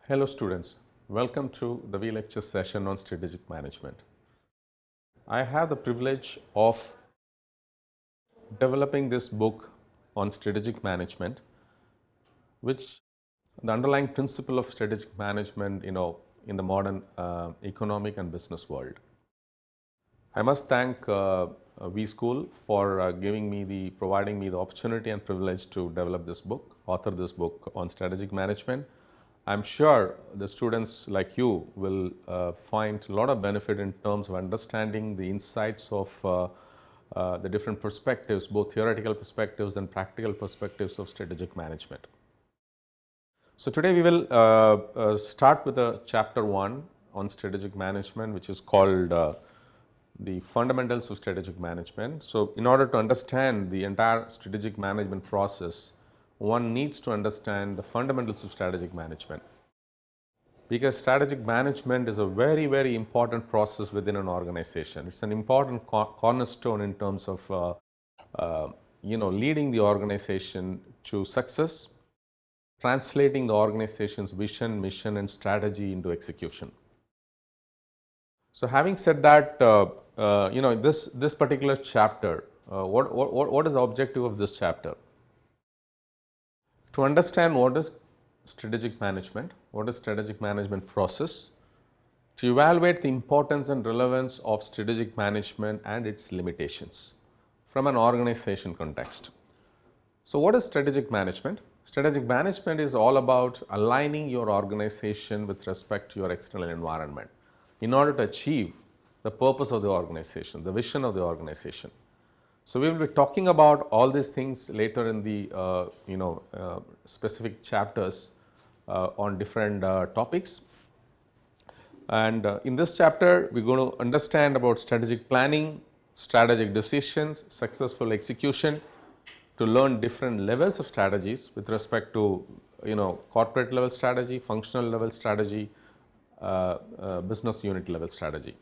Hello students, welcome to the V-Lecture session on strategic management. I have the privilege of developing this book on strategic management, which the underlying principle of strategic management, in the modern economic and business world. I must thank V School for providing me the opportunity and privilege to develop this book, author this book on strategic management. I'm sure the students like you will find a lot of benefit in terms of understanding the insights of the different perspectives, both theoretical perspectives and practical perspectives of strategic management. So today we will start with the chapter 1 on strategic management, which is called the fundamentals of strategic management. So in order to understand the entire strategic management process, one needs to understand the fundamentals of strategic management, because strategic management is a very important process within an organization. It's an important cornerstone in terms of leading the organization to success, translating the organization's vision, mission and strategy into execution. So having said that, this particular chapter, what is the objective of this chapter? To understand what is strategic management, what is strategic management process, to evaluate the importance and relevance of strategic management and its limitations from an organization context. So what is strategic management? Strategic management is all about aligning your organization with respect to your external environment in order to achieve the purpose of the organization, the vision of the organization. So we will be talking about all these things later in the specific chapters on different topics. And in this chapter we're going to understand about strategic planning, strategic decisions, successful execution, to learn different levels of strategies with respect to corporate level strategy, functional level strategy, business unit level strategy.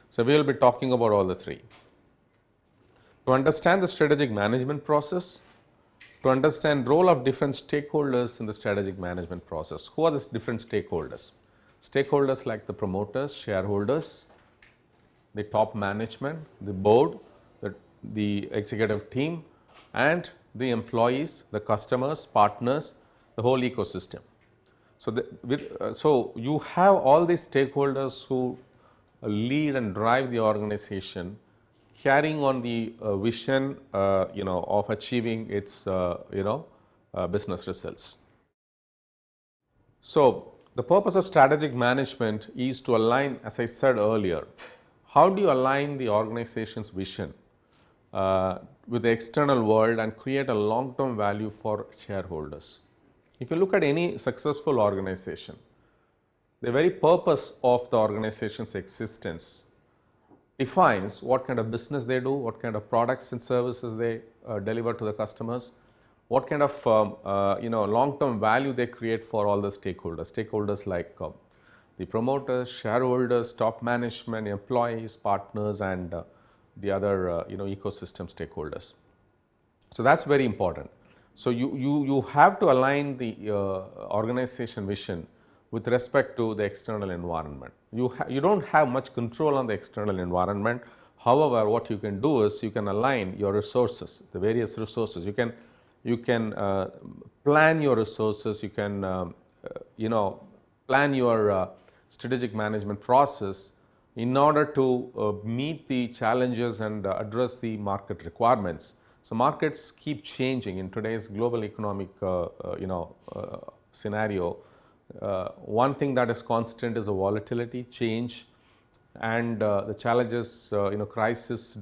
So we will be talking about all the three. To understand the strategic management process, to understand role of different stakeholders in the strategic management process. Who are the different stakeholders? Stakeholders like the promoters, shareholders, the top management, the board, the executive team and the employees, the customers, partners, the whole ecosystem. So you have all these stakeholders who lead and drive the organization, carrying on the vision of achieving its business results. So the purpose of strategic management is to align, as I said earlier, how do you align the organization's vision with the external world and create a long-term value for shareholders. If you look at any successful organization, the very purpose of the organization's existence defines what kind of business they do, what kind of products and services they deliver to the customers, what kind of long-term value they create for all the stakeholders. Stakeholders like the promoters, shareholders, top management, employees, partners and the other ecosystem stakeholders. So that's very important. So you have to align the organization vision with respect to the external environment. You don't have much control on the external environment. However, what you can do is you can align your resources, the various resources. You can plan your resources. You can plan your strategic management process in order to meet the challenges and address the market requirements. So markets keep changing in today's global economic scenario. One thing that is constant is the volatility, change, and the challenges, crisis,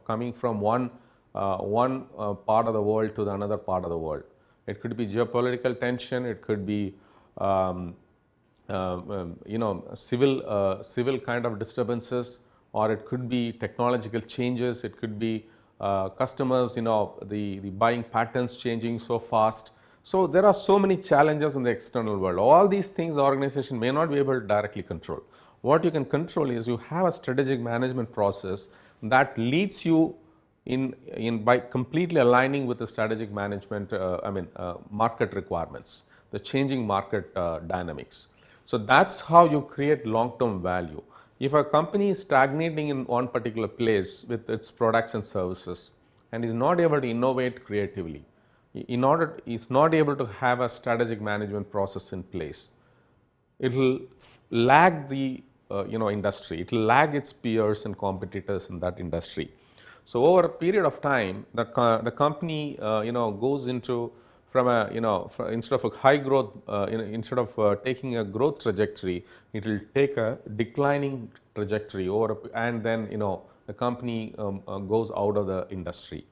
coming from one part of the world to the another part of the world. It could be geopolitical tension. It could be civil kind of disturbances, or it could be technological changes. It could be customers, the buying patterns changing so fast. So there are so many challenges in the external world. All these things the organization may not be able to directly control. What you can control is you have a strategic management process that leads you by completely aligning with the strategic management, market requirements, the changing market dynamics. So that's how you create long-term value. If a company is stagnating in one particular place with its products and services and is not able to innovate creatively, is not able to have a strategic management process in place, it will lag the industry. It will lag its peers and competitors in that industry. So over a period of time, the company goes into from a instead of a high growth instead of taking a growth trajectory, it will take a declining trajectory and then the company goes out of the industry.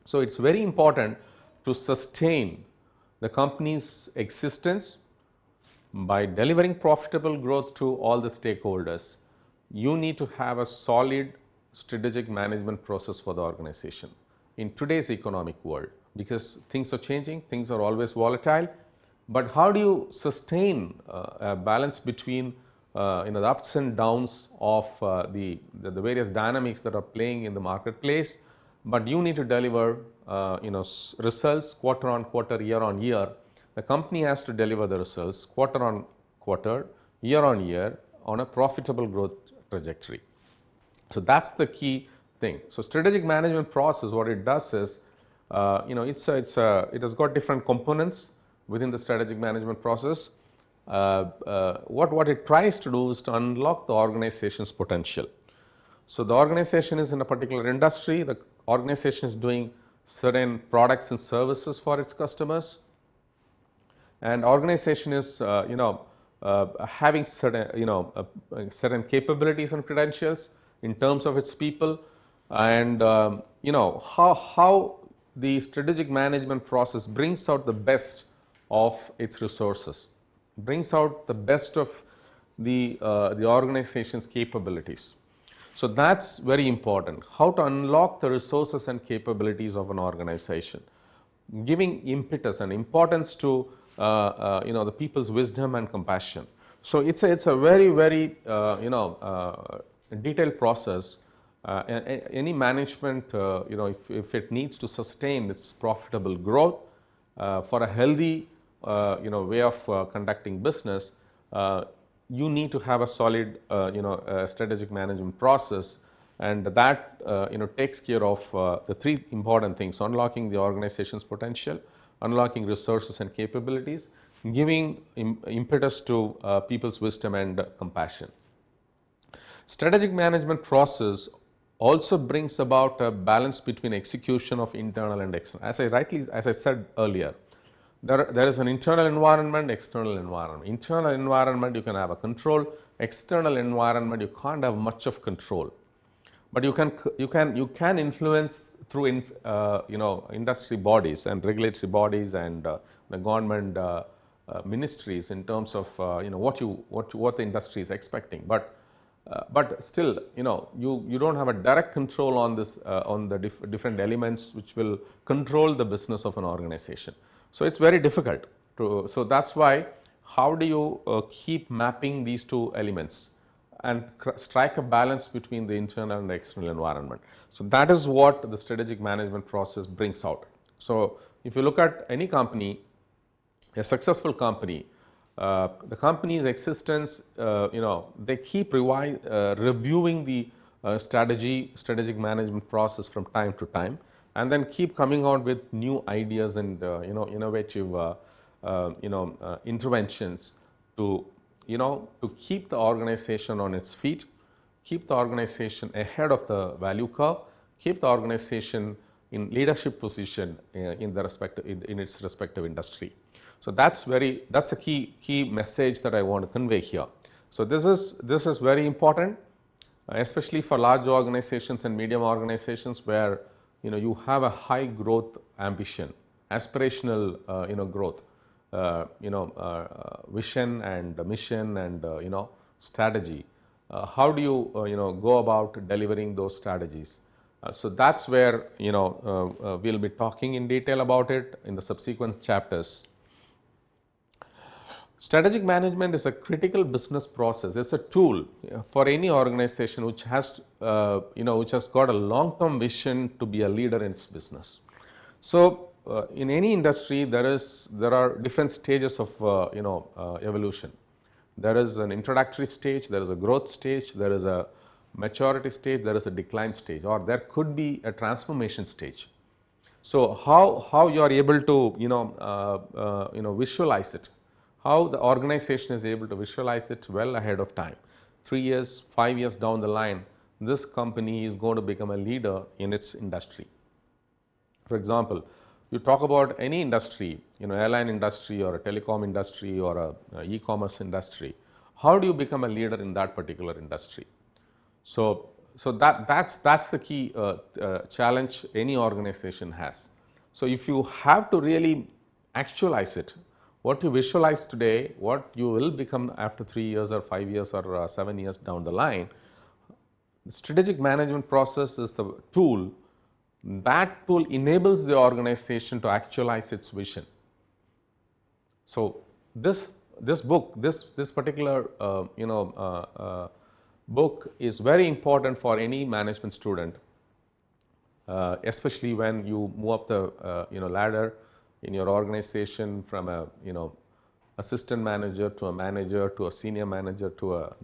So it's very important to sustain the company's existence by delivering profitable growth to all the stakeholders. You need to have a solid strategic management process for the organization in today's economic world, because things are changing, things are always volatile. But how do you sustain a balance between the ups and downs of the various dynamics that are playing in the marketplace? But you need to deliver results quarter on quarter, year on year. The company has to deliver the results quarter on quarter, year on year on a profitable growth trajectory. So that's the key thing. So strategic management process, what it does is, it has got different components within the strategic management process. What it tries to do is to unlock the organization's potential. So the organization is in a particular industry, the organization is doing certain products and services for its customers, and organization is having certain capabilities and credentials in terms of its people, and how the strategic management process brings out the best of its resources, brings out the best of the organization's capabilities. So that's very important, how to unlock the resources and capabilities of an organization, giving impetus and importance to the people's wisdom and compassion. So it's a very, very detailed process. Any management, if it needs to sustain its profitable growth for a healthy way of conducting business, you need to have a solid strategic management process, and that takes care of the three important things: unlocking the organization's potential, unlocking resources and capabilities, giving impetus to people's wisdom and compassion. Strategic management process also brings about a balance between execution of internal and external. As I said earlier, there is an internal environment, external environment. Internal environment you can have a control, external environment you can't have much of control, but you can influence through industry bodies and regulatory bodies and the government ministries in terms of what the industry is expecting. But still, you don't have a direct control on this on the different elements which will control the business of an organization. So it's very difficult to. So that's why, how do you keep mapping these two elements and strike a balance between the internal and the external environment? So that is what the strategic management process brings out. So if you look at any company, a successful company, the company's existence, they keep reviewing the strategic management process from time to time, and then keep coming out with new ideas and innovative interventions to keep the organization on its feet, keep the organization ahead of the value curve, keep the organization in leadership position in its respective industry. So that's a key message that I want to convey here. So this is very important, especially for large organizations and medium organizations where you have a high growth ambition, aspirational growth, vision and mission and strategy. How do you go about delivering those strategies? So that's where we'll be talking in detail about it in the subsequent chapters. Strategic management is a critical business process. It's a tool for any organization which has got a long-term vision to be a leader in its business. So in any industry, there are different stages of evolution. There is an introductory stage, there is a growth stage, there is a maturity stage, there is a decline stage, or there could be a transformation stage. So how you are able to visualize it, how the organization is able to visualize it well ahead of time. 3 years, 5 years down the line, this company is going to become a leader in its industry. For example, you talk about any industry, airline industry or a telecom industry or a e-commerce industry. How do you become a leader in that particular industry? So that's the key challenge any organization has. So if you have to really actualize it, what you visualize today, what you will become after 3 years or 5 years or 7 years down the line, the strategic management process is the tool. That tool enables the organization to actualize its vision. So this book, this particular book is very important for any management student, especially when you move up the ladder in your organization from a assistant manager to a manager to a senior manager to a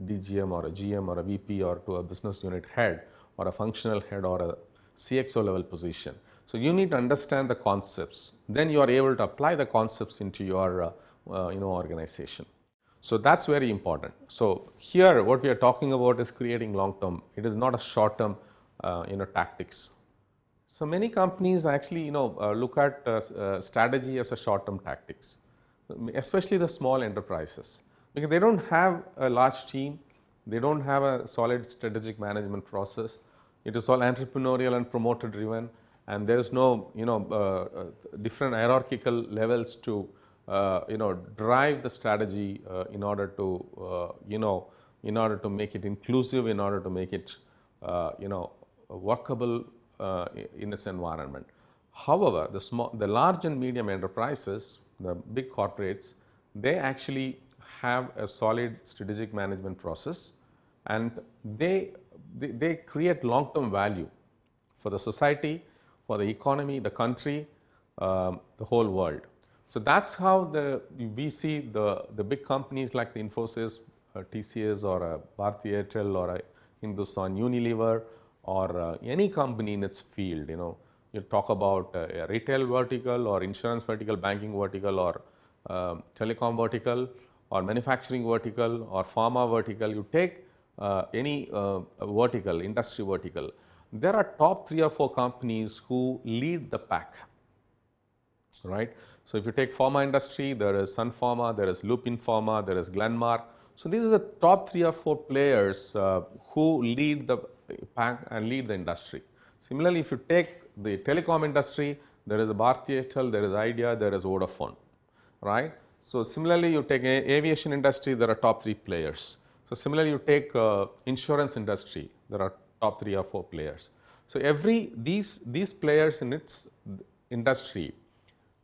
DGM or a GM or a VP or to a business unit head or a functional head or a CXO level position. So you need to understand the concepts. Then you are able to apply the concepts into your organization. So that's very important. So here what we are talking about is creating long term. It is not a short term tactics. So many companies actually look at strategy as a short term tactics, especially the small enterprises, because they don't have a large team, they don't have a solid strategic management process. It is all entrepreneurial and promoter driven, and there is no different hierarchical levels to drive the strategy in order to make it inclusive, in order to make it workable in this environment. However, the large and medium enterprises, the big corporates, they actually have a solid strategic management process, and they create long-term value for the society, for the economy, the country, the whole world. So that's how we see the big companies like the Infosys, TCS, or a Bharti Airtel, or a Hindustan Unilever, or any company in its field. You talk about a retail vertical or insurance vertical, banking vertical, or telecom vertical, or manufacturing vertical, or pharma vertical. You take any vertical, industry vertical, there are top 3 or 4 companies who lead the pack, right? So if you take pharma industry, there is Sun Pharma, there is Lupin Pharma, there is Glenmark. So these are the top 3 or 4 players who lead the pack and lead the industry. Similarly, if you take the telecom industry, there is a Bharti Airtel, there is Idea, there is Vodafone, right? So similarly, you take aviation industry, there are top 3 players. So similarly, you take insurance industry, there are top 3 or 4 players. So these players in its industry,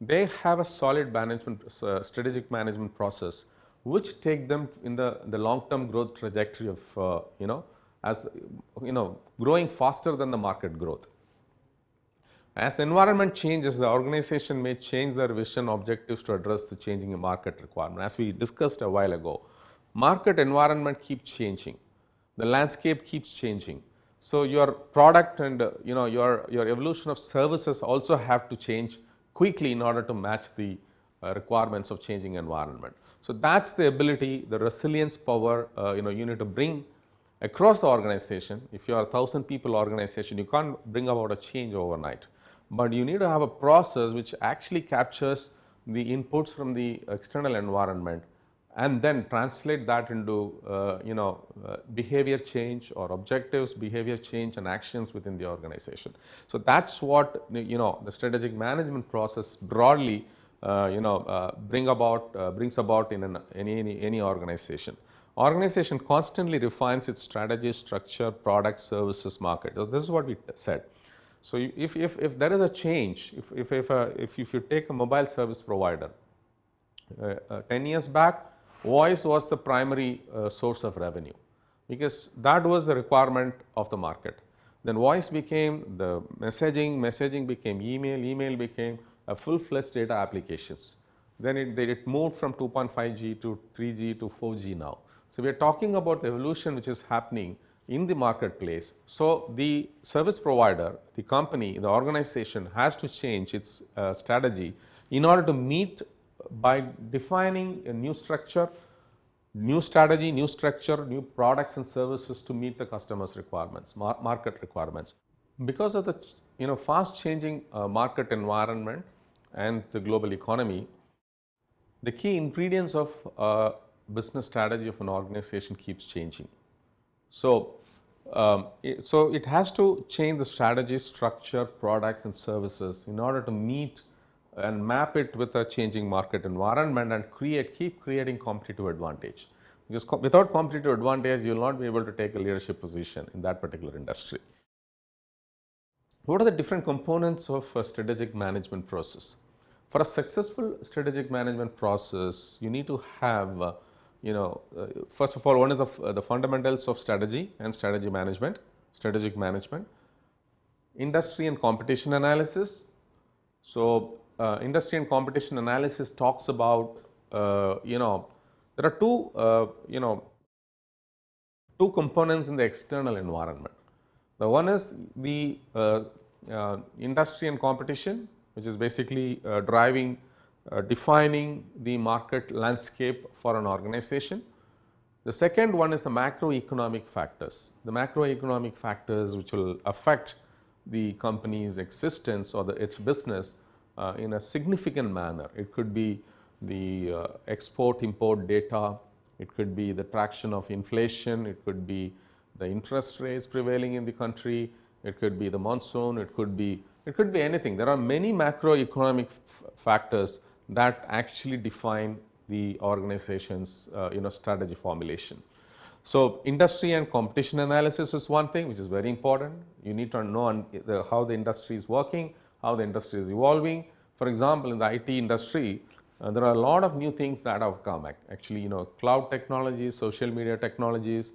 they have a solid management, strategic management process, which take them in the long-term growth trajectory of growing faster than the market growth. As the environment changes, the organization may change their vision objectives to address the changing market requirement. As we discussed a while ago, market environment keeps changing, the landscape keeps changing. So your product and your evolution of services also have to change quickly in order to match the requirements of changing environment. So that's the ability, the resilience power you need to bring across the organization. If you are a 1,000 people organization, you can't bring about a change overnight, but you need to have a process which actually captures the inputs from the external environment and then translate that into behavior change or objectives, behavior change and actions within the organization. So that's what the strategic management process broadly brings about in any organization. Organization constantly refines its strategy, structure, product, services, market. So this is what we said. So if there is a change, if you take a mobile service provider, 10 years back, voice was the primary source of revenue, because that was the requirement of the market. Then voice became the messaging became email became a full-fledged data applications. then it moved from 2.5G to 3G to 4G now. So we are talking about the evolution which is happening in the marketplace. So the service provider, the company, the organization has to change its strategy in order to meet by defining a new structure, new strategy, new structure, new products and services to meet the customer's requirements, market requirements. Because of the fast changing market environment and the global economy, the key ingredients of business strategy of an organization keeps changing. So, so it has to change the strategy, structure, products and services in order to meet and map it with a changing market environment and keep creating competitive advantage. Because without competitive advantage, you will not be able to take a leadership position in that particular industry. What are the different components of a strategic management process? For a successful strategic management process, you need to have, first of all, one is the fundamentals of strategy and strategy management, strategic management, industry and competition analysis. So, industry and competition analysis talks about, there are two components in the external environment. The one is the industry and competition, which is basically defining the market landscape for an organization. The second one is the macroeconomic factors. The macroeconomic factors which will affect the company's existence or its business in a significant manner. It could be the export-import data, it could be the traction of inflation, it could be the interest rates prevailing in the country, it could be the monsoon, it could be anything. There are many macroeconomic factors that actually define the organization's strategy formulation. So, industry and competition analysis is one thing which is very important. You need to know how the industry is working, how the industry is evolving. For example, in the IT industry, there are a lot of new things that have come. Actually, cloud technologies, social media technologies,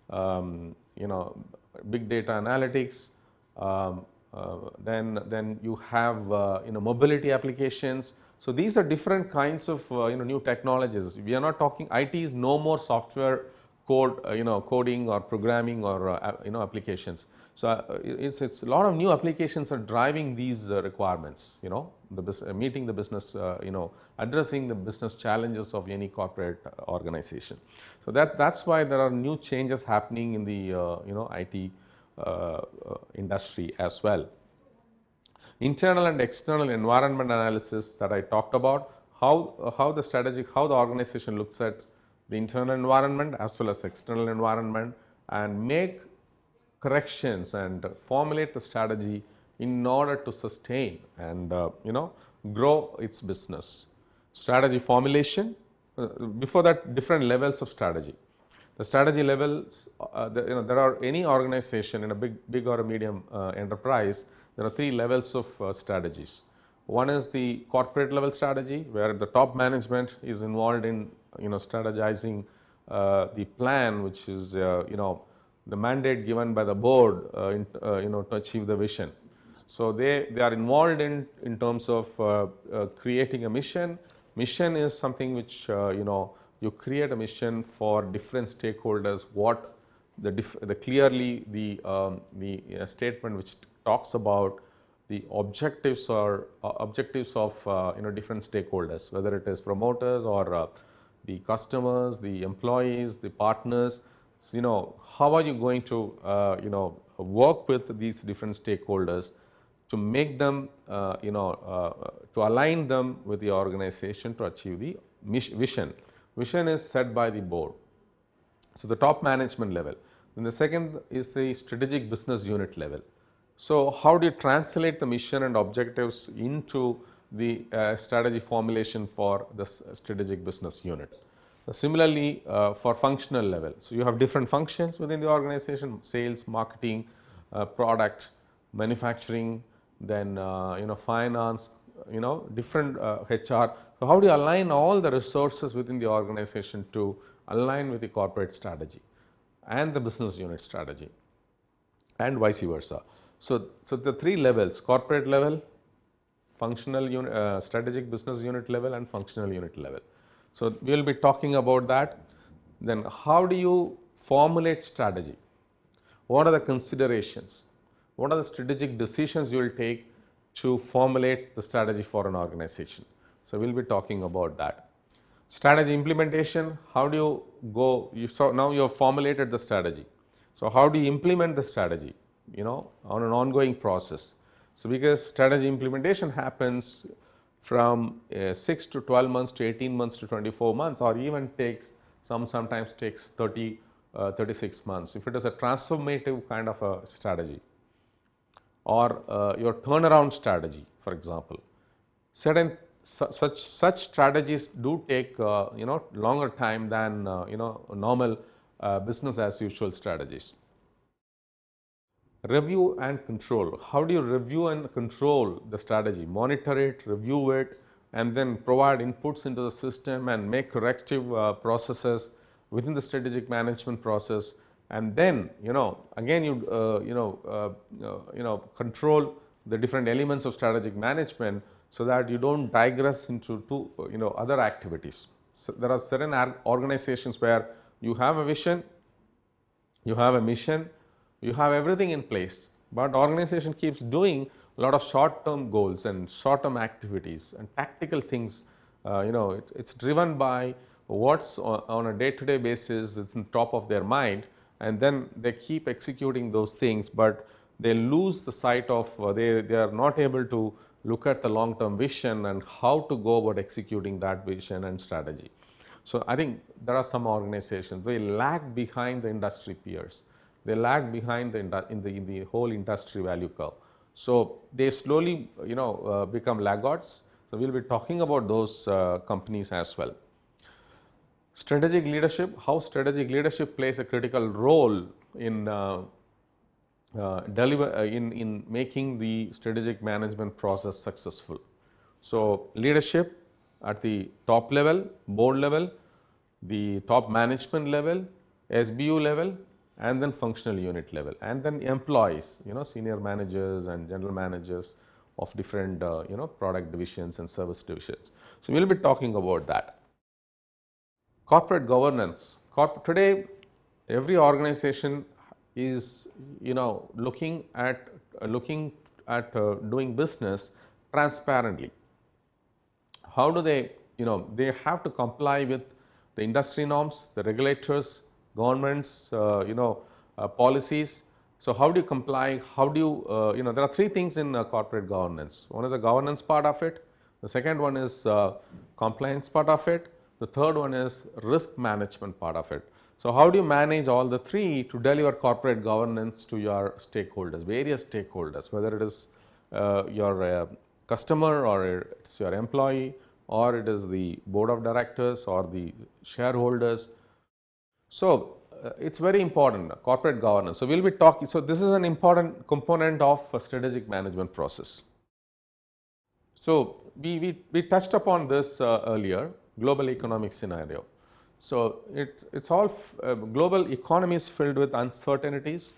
big data analytics. Then you have mobility applications. So these are different kinds of new technologies. We are not talking IT is no more software code coding or programming or applications. So it's a lot of new applications are driving these requirements. Meeting the business addressing the business challenges of any corporate organization. So that's why there are new changes happening in the IT industry as well. Internal and external environment analysis that I talked about, how the organization looks at the internal environment as well as external environment and make corrections and formulate the strategy in order to sustain and grow its business. Strategy formulation, before that different levels of strategy. The strategy levels, there are any organization in a big or a medium enterprise, there are three levels of strategies. One is the corporate level strategy, where the top management is involved in strategizing the plan, which is the mandate given by the board to achieve the vision. So they are involved in terms of creating a mission. Mission is something which you create a mission for different stakeholders. What clearly the statement which talks about the objectives of different stakeholders, whether it is promoters or the customers, the employees, the partners. So, how are you going to work with these different stakeholders to make them to align them with the organization to achieve the vision. Vision is set by the board. So, the top management level. Then the second is the strategic business unit level. So, how do you translate the mission and objectives into the strategy formulation for the strategic business unit? Similarly, for functional level. So, you have different functions within the organization: sales, marketing, product, manufacturing, then finance, different HR. So, how do you align all the resources within the organization to align with the corporate strategy and the business unit strategy, and vice versa? So the three levels: corporate level, strategic business unit level and functional unit level. So we will be talking about that. Then how do you formulate strategy? What are the considerations? What are the strategic decisions you will take to formulate the strategy for an organization? So we'll be talking about that. Strategy implementation, how do you go, now you have formulated the strategy. So how do you implement the strategy, on an ongoing process? So because strategy implementation happens from 6 to 12 months to 18 months to 24 months, or even sometimes takes 36 months. If it is a transformative kind of a strategy, or your turnaround strategy, for example, such strategies do take longer time than normal business as usual strategies. Review and control. How do you review and control the strategy? Monitor it, review it, and then provide inputs into the system and make corrective processes within the strategic management process. And then again you control the different elements of strategic management so that you don't digress into other activities. So there are certain organizations where you have a vision, you have a mission, you have everything in place, but organization keeps doing a lot of short-term goals and short-term activities and tactical things. It's driven by what's on a day-to-day basis, it's on top of their mind, and then they keep executing those things, but they lose the sight of, they are not able to look at the long-term vision and how to go about executing that vision and strategy. So I think there are some organizations, they lag behind the industry peers. They lag behind in the whole industry value curve. So they slowly become laggards. So we'll be talking about those companies as well. Strategic leadership, how strategic leadership plays a critical role in in making the strategic management process successful. So leadership at the top level, board level, the top management level, SBU level, and then functional unit level, and then employees, senior managers and general managers of different product divisions and service divisions. So we'll be talking about that. Corporate governance. Today, every organization is looking at doing business transparently. How do they? They have to comply with the industry norms, the regulators, governments, policies. So how do you comply? How do you, there are three things in corporate governance. One is the governance part of it. The second one is compliance part of it. The third one is risk management part of it. So how do you manage all the three to deliver corporate governance to your stakeholders, various stakeholders, whether it is your customer or it's your employee, or it is the board of directors or the shareholders. So it's very important, corporate governance. So we'll be talking, so this is an important component of a strategic management process. So we touched upon this earlier, global economic scenario. So it's all, global economy is filled with uncertainties,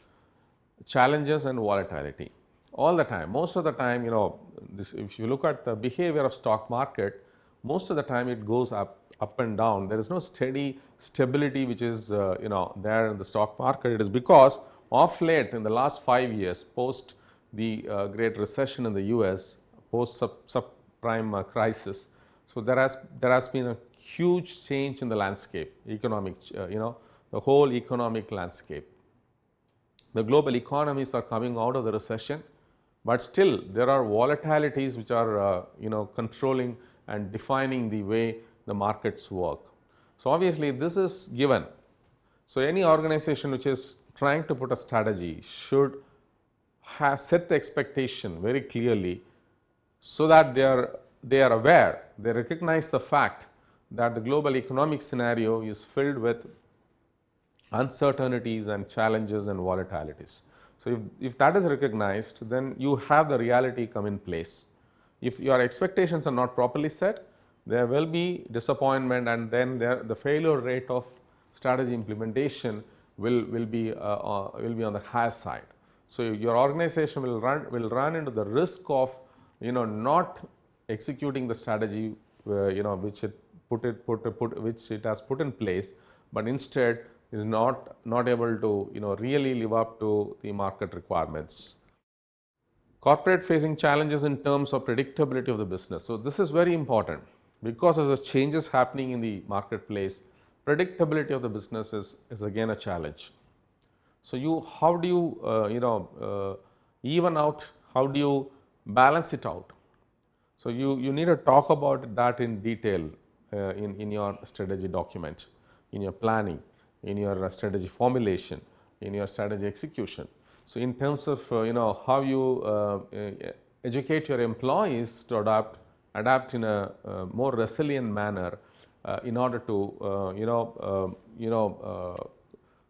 challenges and volatility all the time. Most of the time, if you look at the behavior of stock market, most of the time it goes up and down. There is no stability which is there in the stock market. It is because of late in the last 5 years, post the Great Recession in the US, post subprime crisis, so there has been a huge change in the landscape, economic, the whole economic landscape. The global economies are coming out of the recession, but still there are volatilities which are controlling and defining the way the markets work. So obviously this is given. So any organization which is trying to put a strategy should have set the expectation very clearly, so that they are aware, they recognize the fact that the global economic scenario is filled with uncertainties and challenges and volatilities. So if that is recognized, then you have the reality come in place. If your expectations are not properly set, there will be disappointment, and then the failure rate of strategy implementation will be on the higher side. So your organization will run into the risk of not executing the strategy, which it has put in place, but instead is not able to, really live up to the market requirements. Corporate facing challenges in terms of predictability of the business. So this is very important because of the changes happening in the marketplace. Predictability of the business is again a challenge. So how do you, even out, how do you balance it out? So you need to talk about that in detail in your strategy document, in your planning, in your strategy formulation, in your strategy execution. So in terms of how you educate your employees to adapt in a more resilient manner in order to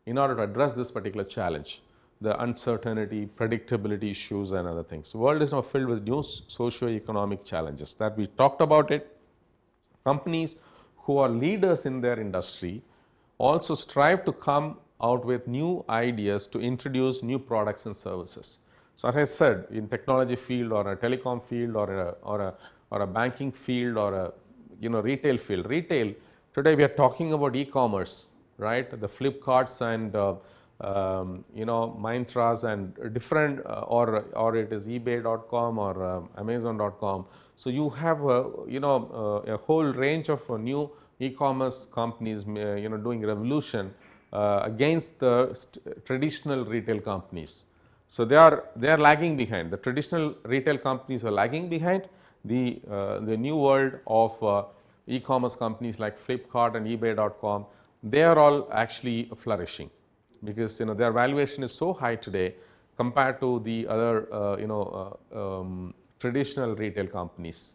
in order to address this particular challenge, the uncertainty, predictability issues and other things. The world is now filled with new socio-economic challenges that we talked about it. Companies who are leaders in their industry also strive to come out with new ideas to introduce new products and services. So as I said, in technology field or a telecom field or a banking field or a retail field. Retail, today we are talking about e-commerce, right? The Flipkarts and Myntras and different or it is eBay.com or Amazon.com. So you have a whole range of new e-commerce companies doing revolution against the traditional retail companies. So they are lagging behind. The traditional retail companies are lagging behind. The new world of e-commerce companies like Flipkart and eBay.com, they are all actually flourishing because their valuation is so high today compared to the other traditional retail companies.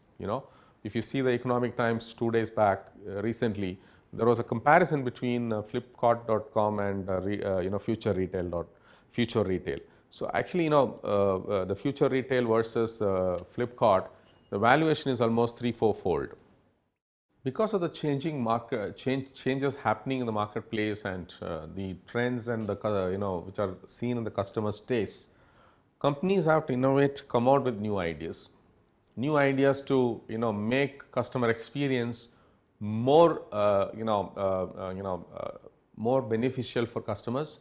If you see the Economic Times 2 days back recently, there was a comparison between Flipkart.com and Future Retail. So actually, the Future Retail versus Flipkart, the valuation is almost 3-4-fold. Because of the changing market changes happening in the marketplace and the trends and the which are seen in the customer's tastes, companies have to innovate, come out with new ideas to make customer experience more more beneficial for customers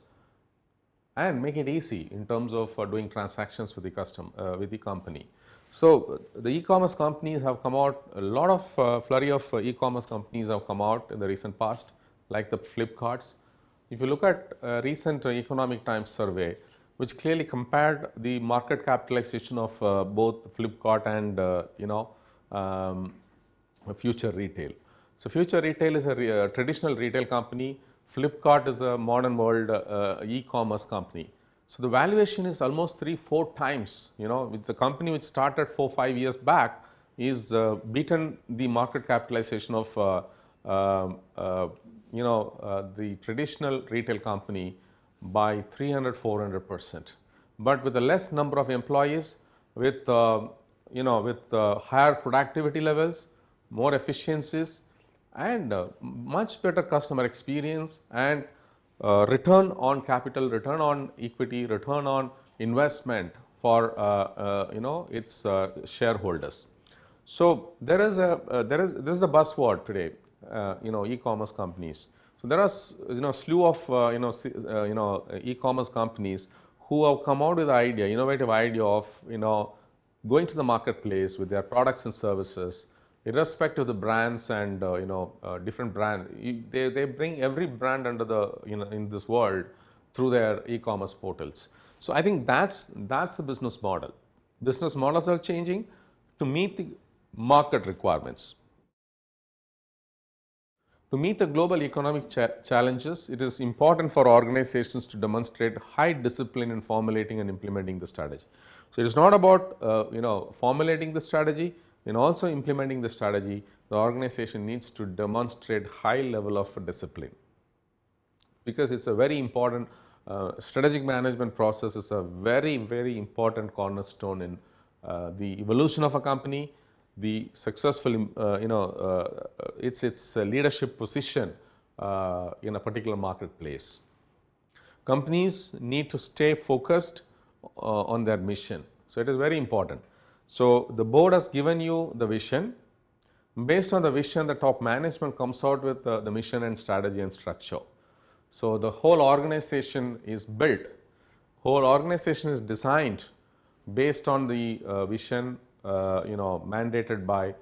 and make it easy in terms of doing transactions with the company. So the e-commerce companies have come out, a lot of flurry of e-commerce companies have come out in the recent past, like the Flipkarts. If you look at a recent Economic Times survey, which clearly compared the market capitalization of both Flipkart and Future Retail. So Future Retail is a traditional retail company. Flipkart is a modern world e-commerce company. So the valuation is almost 3-4 times. It's a company which started 4-5 years back is beaten the market capitalization of the traditional retail company by 300-400%. But with a less number of employees, with higher productivity levels, more efficiencies, and much better customer experience and return on capital, return on equity, return on investment for its shareholders. So this is the buzzword today, e-commerce companies. So there are slew of e-commerce companies who have come out with the idea, innovative idea of going to the marketplace with their products and services, irrespective of the brands and different brand. They bring every brand under the in this world through their e-commerce portals. So I think that's the business model. Business models are changing to meet the market requirements. To meet the global economic challenges, it is important for organizations to demonstrate high discipline in formulating and implementing the strategy. So it is not about formulating the strategy. In also implementing the strategy, the organization needs to demonstrate high level of discipline, because it's a very important strategic management process is a very, very important cornerstone in the evolution of a company, the successful its leadership position in a particular marketplace. Companies need to stay focused on their mission. So it is very important. So the board has given you the vision. Based on the vision, the top management comes out with the mission and strategy and structure. So the whole organization is built, whole organization is designed based on the vision mandated by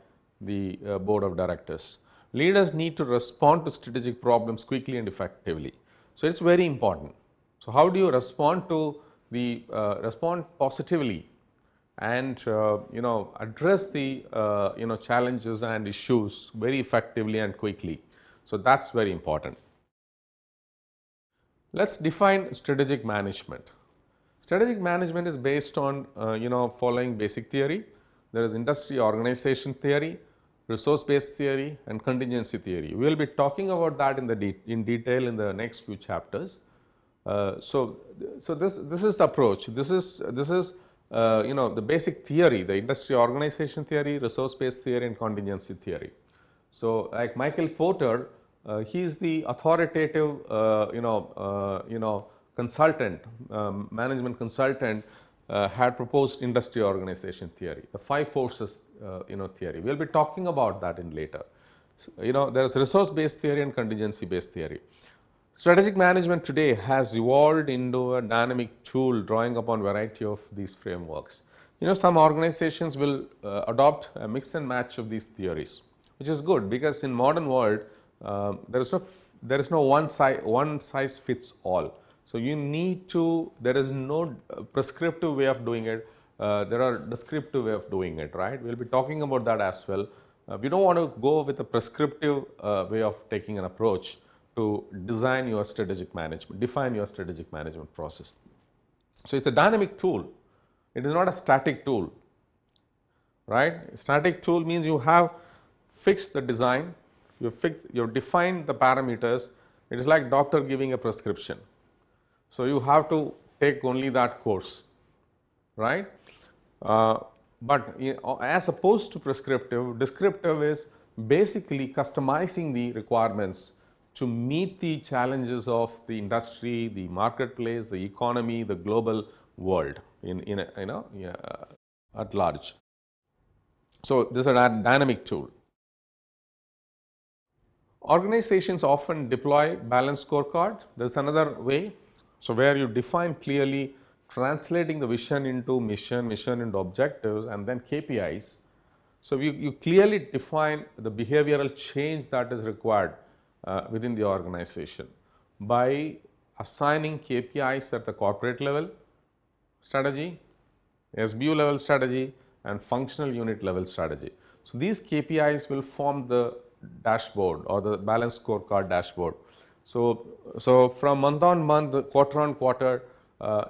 the board of directors. Leaders need to respond to strategic problems quickly and effectively. So it's very important. So how do you respond to the respond positively and address the challenges and issues very effectively and quickly? So that's very important. Let's define strategic management. Strategic management is based on following basic theory. There is industry organization theory, resource based theory and contingency theory. We will be talking about that in detail in the next few chapters. So this is the approach. This is the basic theory, the industry organization theory, resource based theory and contingency theory. So like Michael Porter, he is the authoritative consultant, management consultant, had proposed industry organization theory, the five forces theory. We will be talking about that in later. So, there is resource based theory and contingency based theory. Strategic management today has evolved into a dynamic tool drawing upon variety of these frameworks. Some organizations will adopt a mix and match of these theories, which is good because in modern world there is no one size fits all. So you need to, there is no prescriptive way of doing it. There are descriptive way of doing it, right? We'll be talking about that as well. We don't want to go with a prescriptive way of taking an approach to design your strategic management, define your strategic management process. So it's a dynamic tool. It is not a static tool, right? Static tool means you have fixed the design, you've defined the parameters. It is like doctor giving a prescription. So you have to take only that course, right? But as opposed to prescriptive, descriptive is basically customizing the requirements to meet the challenges of the industry, the marketplace, the economy, the global world at large. So this is a dynamic tool. Organizations often deploy balanced scorecard. There's another way. So where you define clearly, translating the vision into mission into objectives and then KPIs. So you clearly define the behavioral change that is required within the organization by assigning KPIs at the corporate level strategy, SBU level strategy and functional unit level strategy. So these KPIs will form the dashboard or the balanced scorecard dashboard. So from month on month, quarter on quarter,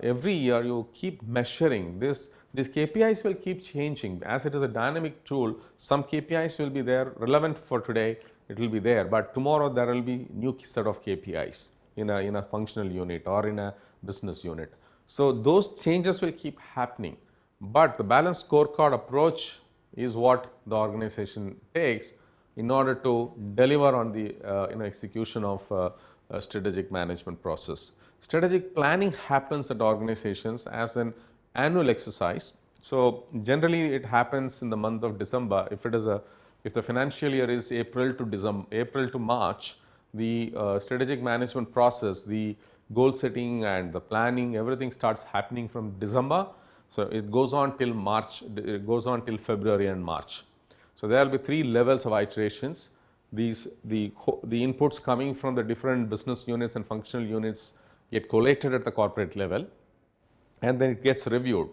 every year you keep measuring this. These KPIs will keep changing as it is a dynamic tool. Some KPIs will be there relevant for today, it will be there, but tomorrow there will be new set of KPIs in a functional unit or in a business unit. So those changes will keep happening, but the balanced scorecard approach is what the organization takes in order to deliver on the execution of a strategic management process. Strategic planning happens at organizations as an annual exercise. So generally it happens in the month of December. If the financial year is April to March, the strategic management process, the goal setting and the planning, everything starts happening from December. So it goes on till March, it goes on till February and March. So there will be 3 levels of iterations. The inputs coming from the different business units and functional units get collated at the corporate level and then it gets reviewed.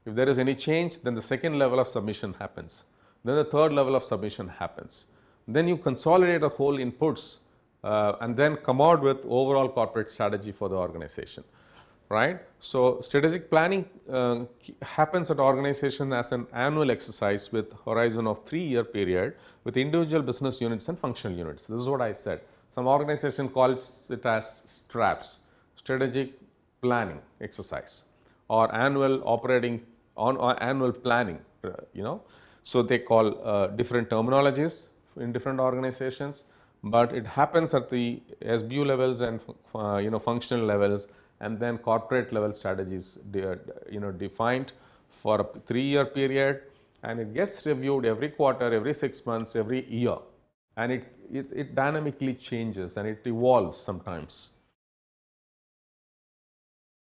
If there is any change, then the second level of submission happens. Then the third level of submission happens. Then you consolidate the whole inputs and then come out with overall corporate strategy for the organization, right? So strategic planning happens at organization as an annual exercise with horizon of 3-year period with individual business units and functional units. This is what I said. Some organization calls it as STRAPS, strategic planning exercise, or annual operating or annual planning, So they call different terminologies in different organizations, but it happens at the SBU levels and functional levels, and then corporate level strategies defined for a 3-year period and it gets reviewed every quarter, every 6 months, every year, and it dynamically changes and it evolves sometimes.